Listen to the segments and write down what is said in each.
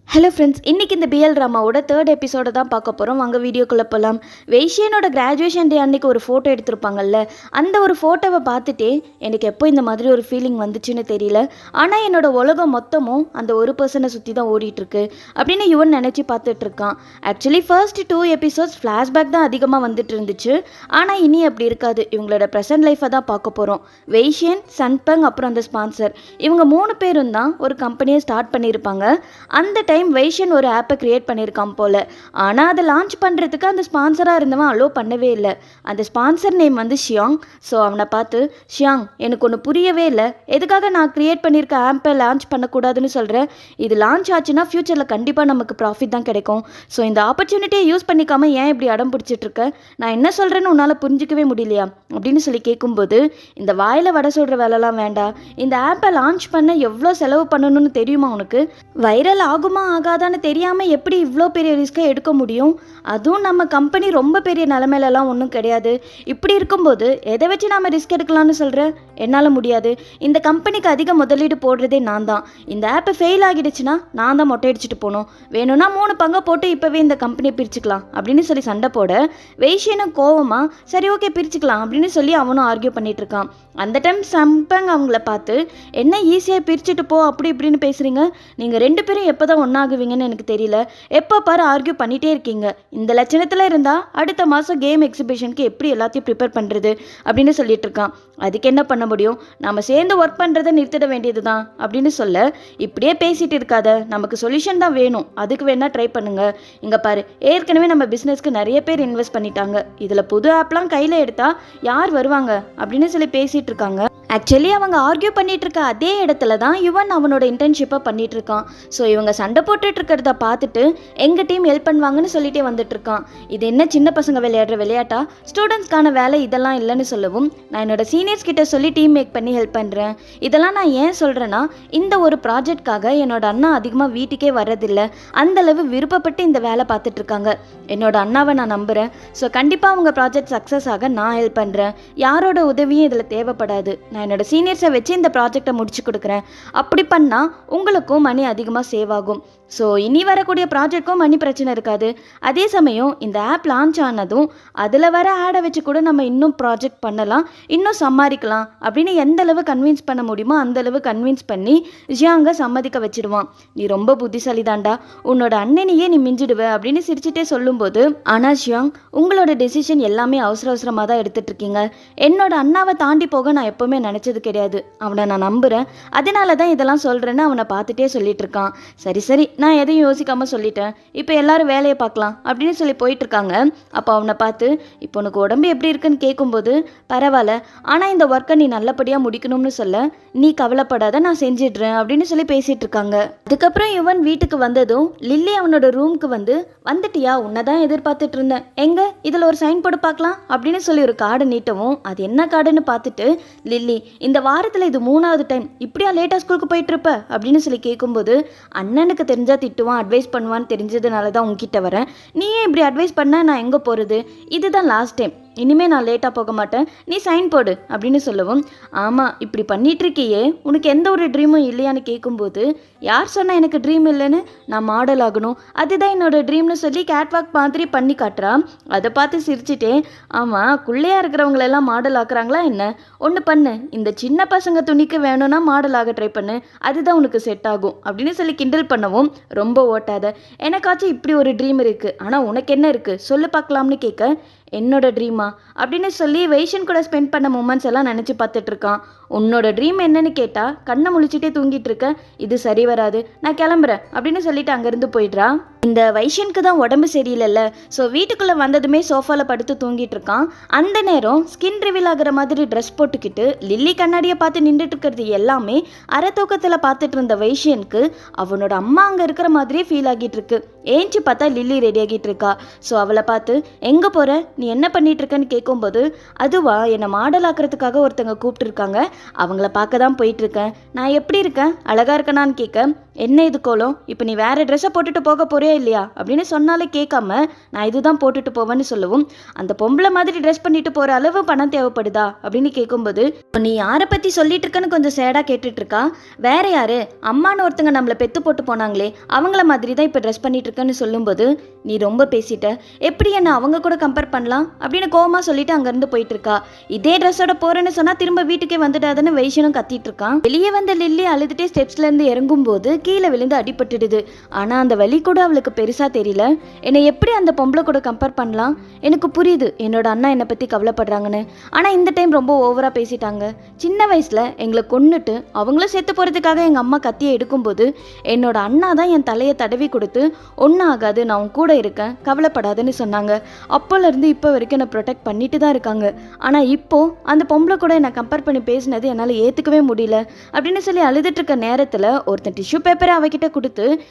Hello friends, இன்றைக்கி இந்த PL ட்ராமாவோட third எபிசோட தான் பார்க்க போகிறோம். வாங்க வீடியோக்குள்ளே போகலாம். வைஷியனோட கிராஜுவேஷன் டே அன்றைக்கி ஒரு ஃபோட்டோ எடுத்திருப்பாங்கல்ல, அந்த ஒரு ஃபோட்டோவை பார்த்துட்டே எனக்கு எப்போ இந்த மாதிரி ஒரு ஃபீலிங் வந்துச்சுன்னு தெரியல. ஆனால் என்னோட உலகம் மொத்தமும் அந்த ஒரு பர்சனை சுற்றி தான் ஓடிட்டுருக்கு அப்படின்னு இவன் நினச்சி பார்த்துட்ருக்கான். ஆக்சுவலி ஃபர்ஸ்ட் 2 எபிசோட்ஸ் ஃப்ளாஷ்பேக் தான் அதிகமாக வந்துட்டு இருந்துச்சு. ஆனால் இனி அப்படி இருக்காது. இவங்களோட ப்ரெசன்ட் லைஃப்பை தான் பார்க்க போகிறோம். வைஷியன், சன்பங், அப்புறம் அந்த ஸ்பான்சர், இவங்க 3 பேரும் தான் ஒரு கம்பெனியை ஸ்டார்ட் பண்ணியிருப்பாங்க. அந்த டைம் வைஷியன் ஒரு ஆப்பை கிரியேட் பண்ணியிருக்கான் போல. ஆனால் அதை லான்ச் பண்ணுறதுக்கு அந்த ஸ்பான்சராக இருந்தவன் அலோ பண்ணவே இல்லை. அந்த ஸ்பான்சர் நேம் வந்து ஷியாங். ஸோ அவனை பார்த்து, ஷியாங், எனக்கு ஒன்று புரியவே இல்லை, எதுக்காக நான் கிரியேட் பண்ணியிருக்க ஆப்பை லான்ச் பண்ணக்கூடாதுன்னு சொல்கிறேன். இது லான்ச் ஆச்சுன்னா ஃப்யூச்சரில் கண்டிப்பாக நமக்கு ப்ராஃபிட் தான் கிடைக்கும். ஸோ இந்த ஆப்பர்ச்சுனிட்டியை யூஸ் பண்ணிக்காம ஏன் இப்படி அடம் பிடிச்சிட்ருக்க? நான் என்ன சொல்கிறேன்னு உன்னால் புரிஞ்சிக்கவே முடியலையா அப்படின்னு சொல்லி கேட்கும்போது, இந்த வாயில் வடை சொல்கிற வேலைலாம் வேண்டாம். இந்த ஆப்பை லான்ச் பண்ண எவ்வளோ செலவு பண்ணணும்னு தெரியுமா உனக்கு? வைரல் ஆகுமா ஆகாதான்னு தெரியாமல் எப்படி இவ்வளோ பெரிய ரிஸ்க்கை எடுக்க முடியும்? அதுவும் நம்ம கம்பெனி ரொம்ப பெரிய நிலமையிலலாம் ஒன்றும் கிடையாது. இப்படி இருக்கும்போது எதை வச்சு நாம் ரிஸ்க் எடுக்கலான்னு சொல்கிறேன்? என்னால் முடியாது. இந்த கம்பெனிக்கு அதிக முதலீடு போடுறதே நான் தான். இந்த ஆப்பை ஃபெயில் ஆகிடுச்சுன்னா நான் தான் மொட்டை அடிச்சுட்டு போகணும். வேணும்னா 3 பங்கை போட்டு இப்போவே இந்த கம்பெனியை பிரிச்சுக்கலாம் அப்படின்னு சொல்லி சண்டை போட, வைஷியனும் கோவமாக சரி ஓகே பிரிச்சுக்கலாம் அப்படின்னு சொல்லி அவனும் ஆர்கியூ பண்ணிட்டு இருக்கான். அந்த டைம் சம்பங் அவங்கள பார்த்து, என்ன ஈஸியாக பிரிச்சுட்டு போ அப்படி இப்படின்னு பேசுகிறீங்க? நீங்கள் 2 பேரும் எப்போ தான் ஒன்றாகுவீங்கன்னு எனக்கு தெரியல. எப்போ பாரு ஆர்கியூ பண்ணிகிட்டே இருக்கீங்க. இந்த லட்சணத்தில் இருந்தால் அடுத்த மாதம் கேம் எக்ஸிபிஷனுக்கு எப்படி எல்லாத்தையும் ப்ரிப்பேர் பண்ணுறது அப்படின்னு சொல்லிட்டு இருக்கான். அதுக்கு என்ன பண்ண முடியும்? நம்ம சேர்ந்து ஒர்க் பண்ணுறதை நிறுத்திட வேண்டியது தான் அப்படின்னு சொல்ல, இப்படியே பேசிகிட்டு இருக்காத, நமக்கு சொல்யூஷன் தான் வேணும், அதுக்கு வேணால் ட்ரை பண்ணுங்க. இங்கே பாரு, ஏற்கனவே நம்ம பிஸ்னஸ்க்கு நிறைய பேர் இன்வெஸ்ட் பண்ணிட்டாங்க. இதில் புது ஆப்லாம் கையில் எடுத்தால் யார் வருவாங்க அப்படின்னு சொல்லி பேசிகிட்டு இருக்காங்க. ஆக்சுவலி அவங்க ஆர்கியூ பண்ணிட்டு இருக்க அதே இடத்துல தான் இவன் அவனோட இன்டர்ன்ஷிப்பை பண்ணிட்டு இருக்கான். ஸோ இவங்க சண்டை போட்டுட்டு இருக்கிறத பார்த்துட்டு எங்கள் டீம் ஹெல்ப் பண்ணுவாங்கன்னு சொல்லிட்டே வந்துட்டு இருக்கான். இது என்ன சின்ன பசங்க விளையாடுற விளையாட்டா? ஸ்டூடெண்ட்ஸ்க்கான வேலை இதெல்லாம் இல்லைன்னு சொல்லவும், நான் என்னோட சீனியர்ஸ் கிட்ட சொல்லி டீம் மேக் பண்ணி ஹெல்ப் பண்ணுறேன். இதெல்லாம் நான் ஏன் சொல்கிறேன்னா, இந்த ஒரு ப்ராஜெக்ட்காக என்னோட அண்ணா அதிகமாக வீட்டுக்கே வர்றதில்லை. அந்தளவு விருப்பப்பட்டு இந்த வேலை பார்த்துட்டு இருக்காங்க. என்னோட அண்ணாவை நான் நம்புகிறேன். ஸோ கண்டிப்பாக அவங்க ப்ராஜெக்ட் சக்ஸஸ் ஆக நான் ஹெல்ப் பண்ணுறேன். யாரோட உதவியும் இதில் தேவைப்படாது. நான் என்னோட சீனியர்ஸை வச்சு இந்த ப்ராஜெக்டை முடிச்சு கொடுக்குறேன். அப்படி பண்ணால் உங்களுக்கும் மணி அதிகமாக சேவ் ஆகும். ஸோ இனி வரக்கூடிய ப்ராஜெக்ட்க்கும் மணி பிரச்சனை இருக்காது. அதே சமயம் இந்த ஆப் லான்ச் ஆனதும் அதில் வர ஆடை வச்சு கூட நம்ம இன்னும் ப்ராஜெக்ட் பண்ணலாம், இன்னும் சம்பாதிக்கலாம் அப்படின்னு எந்த அளவு கன்வின்ஸ் பண்ண முடியுமோ அந்தளவு கன்வின்ஸ் பண்ணி ஜியாங்க சம்மதிக்க வச்சிடுவான். நீ ரொம்ப புத்திசாலி தாண்டா, உன்னோட அண்ணனையே நீ மிஞ்சிடுவ அப்படின்னு சிரிச்சுட்டே சொல்லும்போது, ஆனால் ஜியாங், உங்களோட டெசிஷன் எல்லாமே அவசரமாக தான் எடுத்துகிட்டு இருக்கீங்க. என்னோட அண்ணாவை தாண்டி போக நான் எப்போவுமே நினச்சது கிடையாது. அவனை நான் நம்புகிறேன், அதனால தான் இதெல்லாம் சொல்கிறேன்னு அவனை பார்த்துட்டே சொல்லிட்டு இருக்கான். சரி சரி, நான் எதையும் யோசிக்காமல் சொல்லிட்டேன், இப்போ எல்லாரும் வேலையை பார்க்கலாம் அப்படின்னு சொல்லி போயிட்டு இருக்காங்க. அப்போ அவனை பார்த்து, இப்போ உனக்கு உடம்பு எப்படி இருக்குன்னு கேட்கும்போது, பரவாயில்ல, ஆனால் இந்த ஒர்க்கை நீ நல்லபடியாக முடிக்கணும்னு சொல்ல, நீ கவலைப்படாத, நான் செஞ்சிடுறேன் அப்படின்னு சொல்லி பேசிகிட்டு இருக்காங்க. அதுக்கப்புறம் இவன் வீட்டுக்கு வந்ததும் லில்லி அவனோட ரூமுக்கு வந்து, வந்துட்டியா, உன்னை தான் எதிர்பார்த்துட்டு இருந்தேன், எங்கே இதில் ஒரு சைன் போட்டு பார்க்கலாம் அப்படின்னு சொல்லி ஒரு கார்டு நீட்டவும், அது என்ன கார்டுன்னு பார்த்துட்டு, லில்லி, இந்த வாரத்தில் இது 3வது டைம் இப்படியா லேட்டாக ஸ்கூலுக்கு போயிட்டு இருப்ப அப்படின்னு சொல்லி கேட்கும்போது, அண்ணனுக்கு தெரிஞ்சால் திட்டுவான், அட்வைஸ் பண்ணுவான்னு தெரிஞ்சதுனால தான் உங்ககிட்ட வரேன். நீயே இப்படி அட்வைஸ் பண்ண நான் எங்கே போகிறது? இதுதான் லாஸ்ட் டைம், இனிமேல் நான் லேட்டாக போக மாட்டேன், நீ சைன் போடு அப்படின்னு சொல்லவும், ஆமாம் இப்படி பண்ணிட்டு இருக்கியே, உனக்கு எந்த ஒரு ட்ரீமும் இல்லையான்னு கேட்கும்போது, யார் சொன்னால் எனக்கு ட்ரீம் இல்லைன்னு? நான் மாடல் ஆகணும், அதுதான் என்னோட ட்ரீம்னு சொல்லி கேட்வாக் மாதிரி பண்ணி காட்டுறான். அதை பார்த்து சிரிச்சுட்டே, ஆமாம் குள்ளையாக இருக்கிறவங்களெல்லாம் மாடல் ஆக்குறாங்களா என்ன? ஒன்று பண்ணு, இந்த சின்ன பசங்க துணிக்கு வேணும்னா மாடல் ஆக ட்ரை பண்ணு, அதுதான் உனக்கு செட் ஆகும் அப்படின்னு சொல்லி கிண்டல் பண்ணவும், ரொம்ப ஓட்டாத, எனக்காச்சும் இப்படி ஒரு ட்ரீம் இருக்குது, ஆனால் உனக்கு என்ன இருக்குது சொல்லு பார்க்கலாம்னு கேட்க, என்னோட ட்ரீமா அப்படின்னு சொல்லி வைஷன் கூட ஸ்பெண்ட் பண்ண மூமெண்ட்ஸ் எல்லாம் நினச்சி பார்த்துட்டு இருக்கான். உன்னோட ட்ரீம் என்னன்னு கேட்டால் கண்ணை முழிச்சிட்டே தூங்கிட்டு இருக்க, இது சரி வராது, நான் கிளம்புறேன் அப்படின்னு சொல்லிட்டு அங்கேருந்து போயிடுறா. இந்த வைஷனுக்கு தான் உடம்பு சரியில்லைல்ல, ஸோ வீட்டுக்குள்ளே வந்ததுமே சோஃபாவில் படுத்து தூங்கிட்டு இருக்கான். அந்த நேரம் ஸ்கின் ரிவீல் ஆகிற மாதிரி ட்ரெஸ் போட்டுக்கிட்டு லில்லி கண்ணாடியை பார்த்து நின்றுட்டு இருக்கிறது எல்லாமே அரை தூக்கத்தில் பார்த்துட்டு இருந்த வைஷனுக்கு அவனோட அம்மா அங்கே இருக்கிற மாதிரியே ஃபீல் ஆகிட்டு இருக்கு. ஏஞ்சி பார்த்தா லில்லி ரெடி ஆகிட்டு இருக்கா. ஸோ அவளை பார்த்து, எங்கே போகிற, நீ என்ன பண்ணிட்டு இருக்கன்னு கேட்கும்போது, அதுவா என்னை மாடல் ஆக்கிறதுக்காக ஒருத்தங்க கூப்பிட்டுருக்காங்க, அவங்கள பார்க்க தான் போயிட்டு இருக்கேன். நான் எப்படி இருக்கேன், அழகா இருக்கனான்னு கேட்க, என்ன இது கோலம், இப்போ நீ வேற ட்ரெஸ்ஸை போட்டுட்டு போக போறியா இல்லையா அப்படின்னு சொன்னாலே கேட்காம நான் இதுதான் போட்டுட்டு போவேன்னு சொல்லவும், அந்த பொம்பளை மாதிரி ட்ரெஸ் பண்ணிட்டு போற அளவு பணம் தேவைப்படுதா அப்படின்னு கேட்கும்போது, இப்போ நீ யாரை பத்தி சொல்லிட்டு இருக்கன்னு கொஞ்சம் சேடா கேட்டுட்டு இருக்கா. வேற யாரு, அம்மானு ஒருத்தங்க நம்மளை பெத்து போட்டு போனாங்களே அவங்கள மாதிரி தான் இப்போ ட்ரெஸ் பண்ணிட்டு இருக்கன்னு சொல்லும்போது, நீ ரொம்ப பேசிட்ட, எப்படி என்ன அவங்க கூட கம்பேர் பண்ணலாம் அப்படின்னு கோவமா சொல்லிட்டு அங்கேருந்து போயிட்டு இருக்கா. இதே ட்ரெஸ்ஸோட போறேன்னு சொன்னா திரும்ப வீட்டுக்கே வந்துட்டாதுன்னு வைஷனும் கத்திட்டு இருக்கான். வெளியே வந்த லில்லி அழுதுட்டே ஸ்டெப்ஸ்ல இருந்து இறங்கும் போது கீழே விழுந்து அடிபட்டுடுது. ஆனா அந்த வலி கூட அவளுக்கு பெருசா தெரியல. என்னை எப்படி அந்த பொம்பளை கூட கம்பேர் பண்ணலாம், எனக்கு புரியுது என்னோட அண்ணா என்னை பத்தி கவலைப்படுறாங்கன்னு. ஆனா இந்த டைம் ரொம்ப ஓவரா பேசிட்டாங்க. சின்ன வயசுல எங்களை கொன்னுட்டு அவங்களும் செத்து போறதுக்காக எங்க அம்மா கத்தியை எடுக்கும்போது என்னோட அண்ணா தான் என் தலையை தடவி கொடுத்து ஒன்றும் ஆகாது நான் உன் கூட இருக்கேன் கவலைப்படாதுன்னு சொன்னாங்க. அப்போலேருந்து இப்போ வரைக்கும் என்னை ப்ரொடெக்ட் பண்ணிட்டு தான் இருக்காங்க. ஆனால் இப்போ அந்த பொம்பளை கூட என்னை கம்பேர் பண்ணி பேசினது என்னால் ஏற்றுக்கவே முடியல அப்படின்னு சொல்லி அழுதுட்டு இருக்க நேரத்தில் ஒருத்தன் டிஷ்யூ பேப்பரை அவகிட்ட கொடுத்து,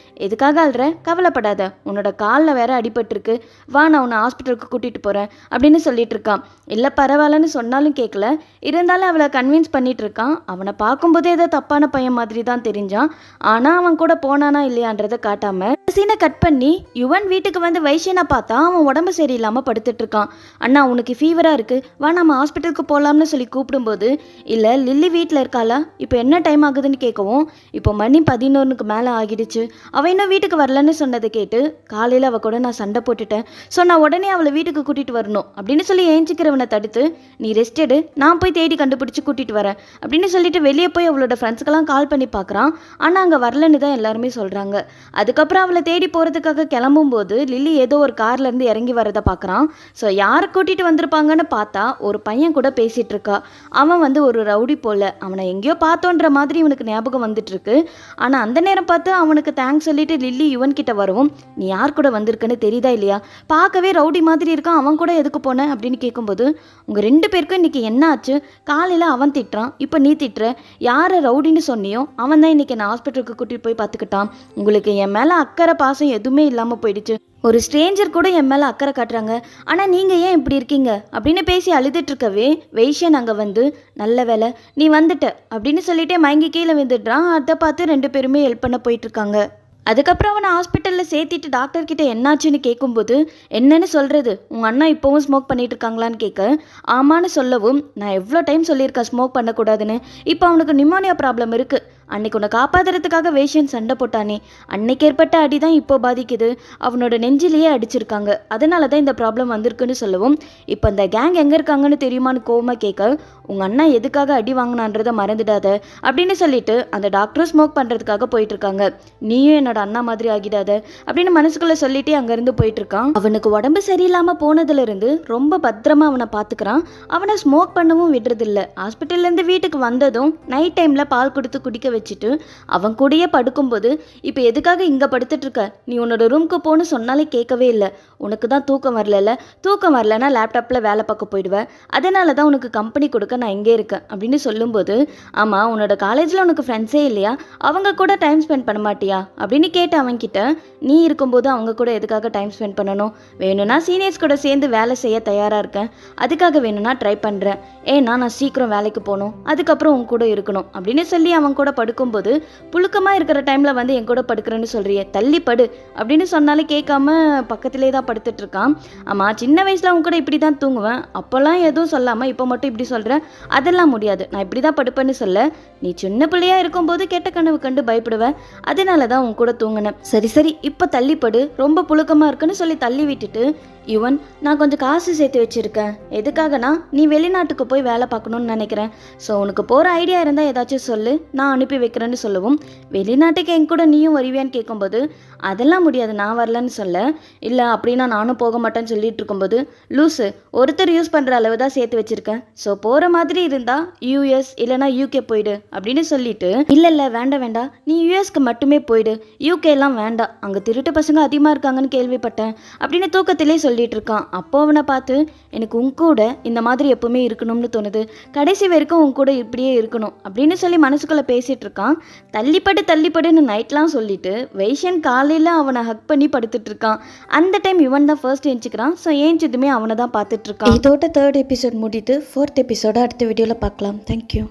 எதுக்காக அழுற, கவலைப்படாத, உன்னோட காலில் வேற அடிபட்டிருக்கு, வா நான் உன்னை ஹாஸ்பிட்டலுக்கு கூட்டிகிட்டு போகிறேன் அப்படின்னு சொல்லிட்டு இருக்கான். இல்லை பரவாயில்லன்னு சொன்னாலும் கேட்கல, இருந்தாலும் அவளை கன்வின்ஸ் பண்ணிட்டு இருக்கான். அவனை பார்க்கும்போதே ஏதோ தப்பான பையன் மாதிரி தான் தெரிஞ்சான். ஆனால் அவன் கூட போனானா இல்லையான்றதை காட்டாம சீனை கட் பண்ணி யுவன் வீட்டுக்கு வந்து வைஷனை பார்த்தா அவன் உடம்பு சரியில்லாமல் படுத்துட்டு இருக்கான். அண்ணா உனக்கு ஃபீவராக இருக்கு, வா நம்ம ஹாஸ்பிட்டலுக்கு போகலாம்னு சொல்லி கூப்பிடும்போது, இல்லை லில்லி வீட்டில் இருக்காளா, இப்போ என்ன டைம் ஆகுதுன்னு கேட்கவும், இப்போ மணி 11க்கு மேலே ஆகிடுச்சு, அவள் இன்னும் வீட்டுக்கு வரலன்னு சொன்னதை கேட்டு காலையில் அவள் கூட நான் சண்டை போட்டுட்டேன், ஸோ நான் உடனே அவளை வீட்டுக்கு கூட்டிகிட்டு வரணும் அப்படின்னு சொல்லி ஏஞ்சிக்கிறவனை தடுத்து, நீ ரெஸ்ட் எடு, நான் போய் தேடி கண்டுபிடிச்சி கூட்டிகிட்டு வரேன் அப்படின்னு சொல்லிட்டு வெளியே போய் அவளோட ஃப்ரெண்ட்ஸ்க்கெல்லாம் கால் பண்ணி பார்க்குறான். ஆனால் அங்கே வரலன்னு தான் எல்லாருமே சொல்கிறாங்க. அதுக்கப்புறம் அவளை தேடி போகிறதுக்காக கிளம்பும்போது லில்லி ஏதோ ஒரு கார்லேருந்து இறங்கி வரதை பார்க்குறான். ஸோ யாரை கூட்டிகிட்டு வந்திருப்பாங்கன்னு பார்த்தா ஒரு பையன் கூட பேசிகிட்டு இருக்கா. அவன் வந்து ஒரு ரவுடி போல, அவனை எங்கேயோ பார்த்தோன்ற மாதிரி இவனுக்கு ஞாபகம் வந்துட்டு இருக்கு. ஆனால் அந்த நேரம் பார்த்து அவனுக்கு தேங்க்ஸ் சொல்லிட்டு லில்லி யுவன் கிட்ட வரவும், நீ யார் கூட வந்திருக்குன்னு தெரியுதா இல்லையா, பார்க்கவே ரவுடி மாதிரி இருக்கான், அவன் கூட எதுக்கு போன அப்படின்னு கேட்கும்போது, உங்கள் 2 பேருக்கும் இன்னைக்கு என்ன ஆச்சு, காலையில் அவன் திட்டுறான், இப்போ நீ திட்டுற, யாரை ரவுடின்னு சொன்னியோ அவன் தான் இன்னைக்கு நான் ஹாஸ்பிட்டலுக்கு கூட்டிகிட்டு போய் பார்த்துக்கிட்டான், உங்களுக்கு என் மேலே அக்கறை பாசம் எதுவுமே இல்லாமல் போயிடுச்சு, ஒரு ஸ்ட்ரேஞ்சர் கூட என் மேலே அக்கறை காட்டுறாங்க, ஆனால் நீங்கள் ஏன் இப்படி இருக்கீங்க அப்படின்னு பேசி அழுதுட்டு இருக்கவே வைஷன் அங்கே வந்து, நல்ல வேலை நீ வந்துட்ட அப்படின்னு சொல்லிட்டே மயங்கி கீழே விழுந்துடுறான். அதை பார்த்து 2 பேருமே ஹெல்ப் பண்ண போயிட்டு இருக்காங்க. அதுக்கப்புறம் அவனை ஹாஸ்பிட்டலில் சேர்த்திட்டு டாக்டர்கிட்ட என்னாச்சுன்னு கேட்கும்போது, என்னன்னு சொல்கிறது, உங்கள் அண்ணா இப்போவும் ஸ்மோக் பண்ணிட்டு இருக்காங்களான்னு கேட்க, ஆமான்னு சொல்லவும், நான் எவ்வளோ டைம் சொல்லியிருக்கேன் ஸ்மோக் பண்ணக்கூடாதுன்னு, இப்போ அவனுக்கு நிமோனியா ப்ராப்ளம் இருக்குது, அன்னைக்கு உன்னை காப்பாற்றுறதுக்காக வேஷன் சண்டை போட்டானே, அன்னைக்கு ஏற்பட்ட அடி தான் இப்போ பாதிக்குது, அவனோட நெஞ்சிலேயே அடிச்சிருக்காங்க, அதனால தான் இந்த ப்ராப்ளம் வந்திருக்குன்னு சொல்லவும், இப்போ இந்த கேங் எங்கே இருக்காங்கன்னு தெரியுமான்னு கோவமாக கேட்க, உங்கள் அண்ணா எதுக்காக அடி வாங்கினான்றதை மறந்துடாத அப்படின்னு சொல்லிட்டு அந்த டாக்டரும் ஸ்மோக் பண்ணுறதுக்காக போயிட்டு இருக்காங்க. நீயும் என்னோட அண்ணா மாதிரி ஆகிடாத அப்படின்னு மனசுக்குள்ளே சொல்லிட்டு அங்கேருந்து போயிட்டு இருக்கான். அவனுக்கு உடம்பு சரியில்லாமல் போனதுலேருந்து ரொம்ப பத்திரமா அவனை பார்த்துக்கிறான். அவனை ஸ்மோக் பண்ணவும் விடுறதில்ல. ஹாஸ்பிட்டல்லேருந்து வீட்டுக்கு வந்ததும் நைட் டைமில் பால் கொடுத்து குடிக்க வச்சுட்டு அவன் கூடயே படுக்கும்போது, இப்போ எதுக்காக இங்கே படுத்துட்டு இருக்க, நீ உன்னோட ரூம்க்கு போன்னு சொன்னாலே கேட்கவே இல்லை, உனக்கு தான் தூக்கம் வரல, தூக்கம் வரலன்னா லேப்டாப்பில் வேலை பார்க்க போயிடுவேன், அதனால தான் உனக்கு கம்பெனி கொடுக்க நான் இங்கே இருக்கேன் அப்படின்னு சொல்லும்போது, ஆமாம் உன்னோட காலேஜில் உனக்கு ஃப்ரெண்ட்ஸே இல்லையா, அவங்க கூட டைம் ஸ்பெண்ட் பண்ண மாட்டியா அப்படின்னு கேட்டு அவன்கிட்ட, நீ இருக்கும்போது அவங்க கூட எதுக்காக டைம் ஸ்பெண்ட் பண்ணணும், வேணும்னா சீனியர்ஸ் கூட சேர்ந்து வேலை செய்ய தயாராக இருக்கேன், அதுக்காக வேணும்னா ட்ரை பண்ணுறேன், ஏன்னா நான் சீக்கிரம் வேலைக்கு போகணும், அதுக்கப்புறம் உன் கூட இருக்கணும் அப்படின்னு சொல்லி அவன் கூட படுக்கும்போது, புழுக்கமாக இருக்கிற டைமில் வந்து என் கூட படுக்கிறேன்னு சொல்கிறியே, தள்ளி படு அப்படின்னு சொன்னாலும் கேட்காம பக்கத்திலே தான் படுத்துட்டு இருக்கான். ஆமாம் சின்ன வயசில் அவன் கூட இப்படி தான் தூங்குவேன், அப்போல்லாம் எதுவும் சொல்லாமல் இப்போ மட்டும் இப்படி சொல்கிறேன், அதெல்லாம் முடியாது, நான் இப்படி தான் படுப்பேன்னு சொல்ல, நீ சின்ன பிள்ளையா இருக்கும்போது கெட்ட கனவு கண்டு பயப்படுவேன், அதனால தான் உன் கூட தூங்கினேன், சரி சரி இப்போ தள்ளிப்படு, ரொம்ப புழுக்கமாக இருக்குன்னு சொல்லி தள்ளி விட்டுட்டு, யுவன் நான் கொஞ்சம் காசு சேர்த்து வச்சுருக்கேன், எதுக்காகனா நீ வெளிநாட்டுக்கு போய் வேலை பார்க்கணுன்னு நினைக்கிறேன், ஸோ உனக்கு போகிற ஐடியா இருந்தால் ஏதாச்சும் சொல்லு, நான் அனுப்பி வைக்கிறேன்னு சொல்லவும், வெளிநாட்டுக்கு என் கூட நீயும் வருவியான்னு கேட்கும்போது, அதெல்லாம் முடியாது நான் வரலன்னு சொல்ல, இல்லை அப்படின்னா நானும் போக மாட்டேன்னு சொல்லிட்டு இருக்கும்போது, லூஸு ஒருத்தர் யூஸ் பண்ணுற அளவு தான் சேர்த்து வச்சுருக்கேன், ஸோ போகிற மாதிரி இருந்தால் யூஎஸ் இல்லைனா யூகே போயிடு அப்படின்னு சொல்லிட்டு, இல்லை வேண்டாம் வேண்டாம் நீ யூஎஸ்க்கு மட்டுமே போயிடு, யூகேலாம் வேண்டாம், அங்கே திருட்டு பசங்க அதிகமாக இருக்காங்கன்னு கேள்விப்பட்டேன் அப்படின்னு தூக்கத்திலே சொல்லிட்டு இருக்கான். அப்போ அவனை பார்த்து, எனக்கு உன் கூட இந்த மாதிரி எப்பவுமே இருக்கணும்னு தோணுது, கடைசி வரைக்கும் உன் கூட இப்படியே இருக்கணும் அப்படின்னு சொல்லி மனசுக்குள்ளே பேசிட்டு பண்ணிட்டு இருக்கான். தள்ளிப்படுன்னு நைட்லாம் சொல்லிட்டு வைஷியன் காலையில் அவனை ஹக் பண்ணி படுத்துட்டு இருக்கான். அந்த டைம் இவன் தான் ஃபர்ஸ்ட் ஏஞ்சிக்கிறான். ஸோ ஏஞ்சதுமே அவனை தான் பார்த்துட்டு இருக்கான். இதோட 3rd எபிசோட் முடித்து 4th எபிசோட அடுத்த வீடியோவில் பார்க்கலாம். தேங்க்யூ.